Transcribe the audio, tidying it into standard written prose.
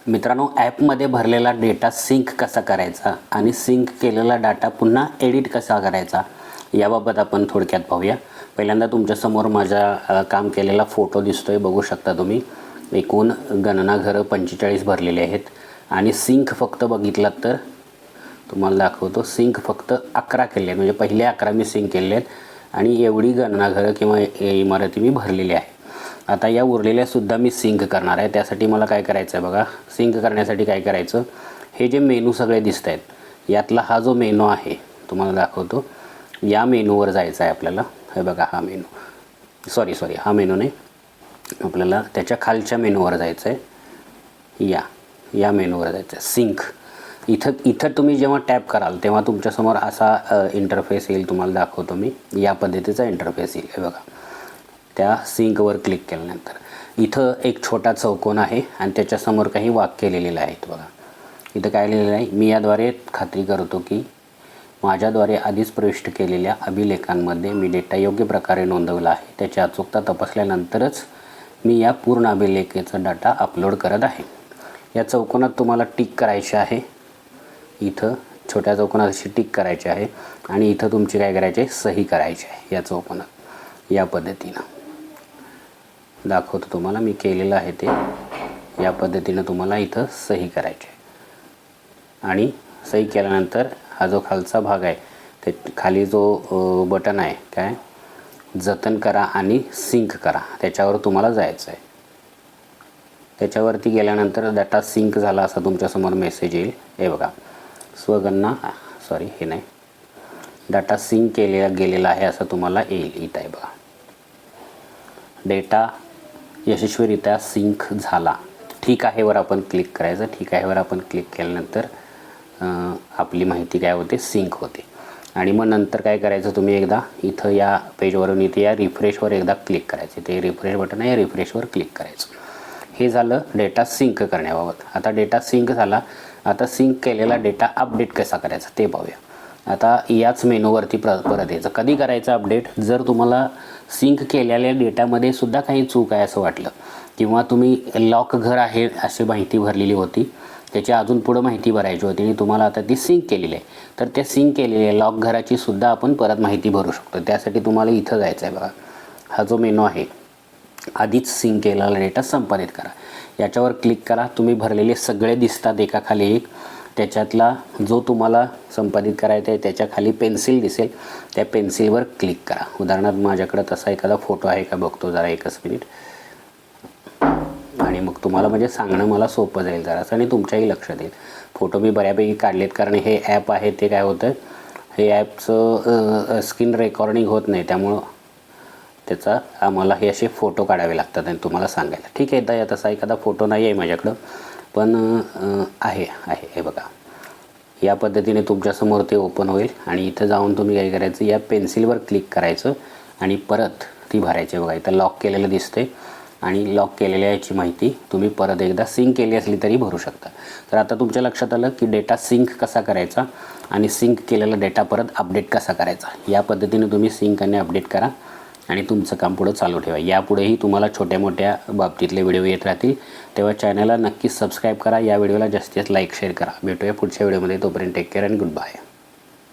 मित्रांनो, ॲपमध्ये भरलेला डेटा सिंक कसा करायचा आणि सिंक केलेला डाटा पुन्हा एडिट कसा करायचा याबाबत आपण थोडक्यात पाहूया. पहिल्यांदा तुमच्यासमोर माझा काम केलेला फोटो दिसतोय, बघू शकता तुम्ही. एकूण गणना घरं 45 भरलेले आहेत आणि सिंक फक्त बघितलात तर तुम्हाला दाखवतो. सिंक फक्त 11 केले आहेत, म्हणजे पहिले 11 मी सिंक केले आहेत आणि एवढी गणना घरं किंवा इमारती मी भरलेली आहे. आता या उरलेल्यासुद्धा मी सिंक करणार आहे. त्यासाठी मला काय करायचं आहे बघा. सिंक करण्यासाठी काय करायचं, हे जे मेनू सगळे दिसत आहेत यातला हा जो मेनू आहे तुम्हाला दाखवतो. या मेनूवर जायचं आहे आपल्याला. हे बघा, हा मेनू, सॉरी हा मेनू नाही, आपल्याला त्याच्या खालच्या मेनूवर जायचं आहे. या मेनूवर जायचं आहे, सिंक. इथं तुम्ही जेव्हा टॅप कराल तेव्हा तुमच्यासमोर असा इंटरफेस येईल. तुम्हाला दाखवतो मी. या पद्धतीचा इंटरफेस येईल. हे बघा, त्या सिंकवर क्लिक केल्यानंतर इथं एक छोटा चौकोन आहे आणि त्याच्यासमोर काही वाक्य लिहिलेलं आहेत. बघा, इथं काय लिहिलेलं आहे, मी याद्वारे खात्री करतो की माझ्याद्वारे आधीच प्रविष्ट केलेल्या अभिलेखांमध्ये मी डेटा योग्य प्रकारे नोंदवला आहे. त्याची अचूकता तपासल्यानंतरच मी या पूर्ण अभिलेखेचा डाटा अपलोड करत आहे. या चौकोनात तुम्हाला टिक करायचे आहे. इथं छोट्या चौकोनात अशी टिक करायची आहे आणि इथं तुमची काय करायची, सही करायची आहे. या चौकोनात या पद्धतीनं दाखवतो तुम्हाला. मी केलेलं आहे ते. या पद्धतीनं तुम्हाला इथं सही करायची आहे आणि सही केल्यानंतर हा जो खालचा भाग आहे ते खाली जो बटन आहे, काय, जतन करा आणि सिंक करा, त्याच्यावर तुम्हाला जायचं आहे. त्याच्यावरती गेल्यानंतर डाटा सिंक झाला असा तुमच्यासमोर मेसेज येईल. हे बघा, स्वगणना, सॉरी हे नाही, डाटा सिंक गेलेला आहे असं तुम्हाला येईल. इथं आहे बघा, डेटा यशस्वीरित्या सिंक झाला. ठीक आहे वर आपण क्लिक करायचं. ठीक आहे वर आपण क्लिक केल्यानंतर आपली माहिती काय होते, सिंक होते. आणि मग नंतर काय करायचं, तुम्ही एकदा इथं या पेजवरून इथे या रिफ्रेशवर एकदा क्लिक करायचे. ते रिफ्रेश बटन आहे, रिफ्रेशवर क्लिक करायचं. हे झालं डेटा सिंक करण्याबाबत. आता डेटा सिंक झाला. आता सिंक केलेला डेटा अपडेट कसा करायचा ते पाहूया. आता याच मेनूवरती परत यायचं. कधी करायचं अपडेट, जर तुम्हाला सिंक केलेल्या डेटामध्ये सुद्धा काही चूक आहे असं वाटलं किंवा तुम्ही लॉक घर आहे अशी माहिती भरलेली होती, त्याची अजून पुढं माहिती भरायची होती आणि तुम्हाला आता ती सिंक केलेली आहे, तर त्या सिंक केलेल्या लॉक घराची सुद्धा आपण परत माहिती भरू शकतो. त्यासाठी तुम्हाला इथं जायचं आहे बघा. हा जो मेनू आहे, आधीच सिंक केलेला डेटा संपादित करा, याच्यावर क्लिक करा. तुम्ही भरलेले सगळे दिसतात एकाखाली एक. त्याच्यातला जो तुम्हाला संपादित करायचा आहे त्याच्या खाली पेन्सिल दिसेल, त्या पेन्सिलवर क्लिक करा. उदाहरणार्थ माझ्याकडं तसा एखादा फोटो आहे का बघतो जरा, एकच मिनिट. आणि मग तुम्हाला म्हणजे सांगणं मला सोपं जाईल जरासं आणि तुमच्याही लक्षात येईल. फोटो मी बऱ्यापैकी काढलेत कारण हे ॲप आहे ते काय होतं, हे ॲपचं स्क्रीन रेकॉर्डिंग होत नाही, त्यामुळं त्याचा आम्हाला हे असे फोटो काढावे लागतात आणि तुम्हाला सांगायला. ठीक आहे, तर तसा एखादा फोटो नाही आहे माझ्याकडं, पण आहे. हे बघा, या पद्धतीने तुमच्यासमोर ते ओपन होईल आणि इथं जाऊन तुम्ही काय करायचं, या पेन्सिलवर क्लिक करायचं आणि परत ती भरायची. बघा, इथं लॉक केलेलं दिसते आणि लॉक केलेल्या याची माहिती तुम्ही परत एकदा सिंक केली असली तरी भरू शकता. तर आता तुमच्या लक्षात आलं की डेटा सिंक कसा करायचा आणि सिंक केलेला डेटा परत अपडेट कसा करायचा. या पद्धतीने तुम्ही सिंक आणि अपडेट करा आणि तुमचं काम पुढं चालू ठेवा. यापुढेही तुम्हाला छोट्या मोठ्या बाबतीतले व्हिडिओ येत राहतील, तेव्हा चॅनलला नक्कीच सबस्क्राईब करा. या व्हिडिओला जास्तीत जास्त लाईक शेअर करा. भेटूया पुढच्या व्हिडिओमध्ये. तोपर्यंत take care and good bye.